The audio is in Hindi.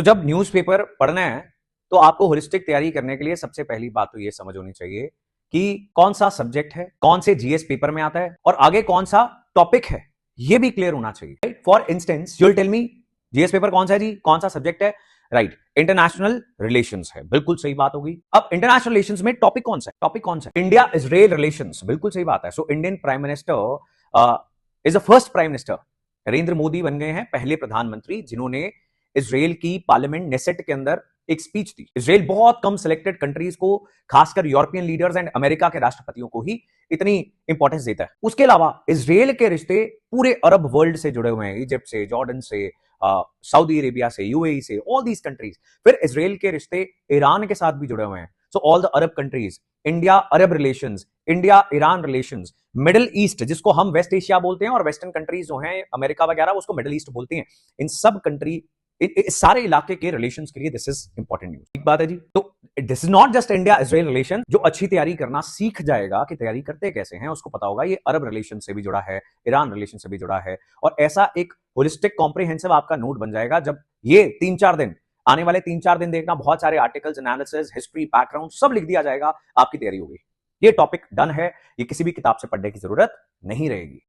जब न्यूज़पेपर पढ़ना है तो आपको होलिस्टिक तैयारी करने के लिए सबसे पहली बात तो ये समझ होनी चाहिए कि कौन सा सब्जेक्ट है, कौन से जीएस पेपर में आता है और आगे कौन सा टॉपिक है, ये भी क्लियर होना चाहिए। For instance you will tell me GS paper कौन सा है जी, कौन सा सब्जेक्ट है, राइट, इंटरनेशनल रिलेशंस है, बिल्कुल सही बात होगी। अब इंटरनेशनल रिलेशंस में टॉपिक कौन सा है, टॉपिक कौन सा है, इंडिया इजराइल रिलेशंस, बिल्कुल सही बात है। So Indian prime minister is the first prime minister, Narendra Modi बन गए हैं पहले प्रधानमंत्री जिन्होंने इजराइल की पार्लियामेंट नेसेट के अंदर एक स्पीच दी। इजराइल बहुत कम सिलेक्टेड कंट्रीज को, खासकर यूरोपियन लीडर्स एंड अमेरिका के राष्ट्रपतियों को ही इतनी इंपॉर्टेंस देता है। उसके अलावा इजराइल के रिश्ते पूरे अरब वर्ल्ड से जुड़े हुए हैं, इजिप्ट से, जॉर्डन से, सऊदी अरेबिया से, यूएई से, ऑल दीज कंट्रीज। फिर इजराइल के रिश्ते ईरान के साथ भी जुड़े हुए हैं। So all the Arab countries, India Arab relations, India Iran relations, middle east जिसको हम वेस्ट एशिया बोलते हैं और वेस्टर्न कंट्रीज जो हैं अमेरिका वगैरह उसको मिडिल ईस्ट बोलते हैं, इन सब कंट्री, इस सारे इलाके के रिलेशंस के लिए दिस इज इंपॉर्टेंट न्यूज। ठीक बात है जी। तो this is not just India Israel relation. जो अच्छी तैयारी करना सीख जाएगा कि तैयारी करते कैसे हैं, उसको पता होगा ये अरब रिलेशन से भी जुड़ा है, ईरान रिलेशन से भी जुड़ा है, और ऐसा एक होलिस्टिक कॉम्प्रिहेंसिव आपका नोट बन जाएगा। जब ये 3-4 दिन, आने वाले 3-4 दिन देखना, बहुत सारे आर्टिकल्स, एनालिसिस, हिस्ट्री, बैकग्राउंड सब लिख दिया जाएगा, आपकी तैयारी होगी। ये टॉपिक डन है, ये किसी भी किताब से पढ़ने की जरूरत नहीं रहेगी।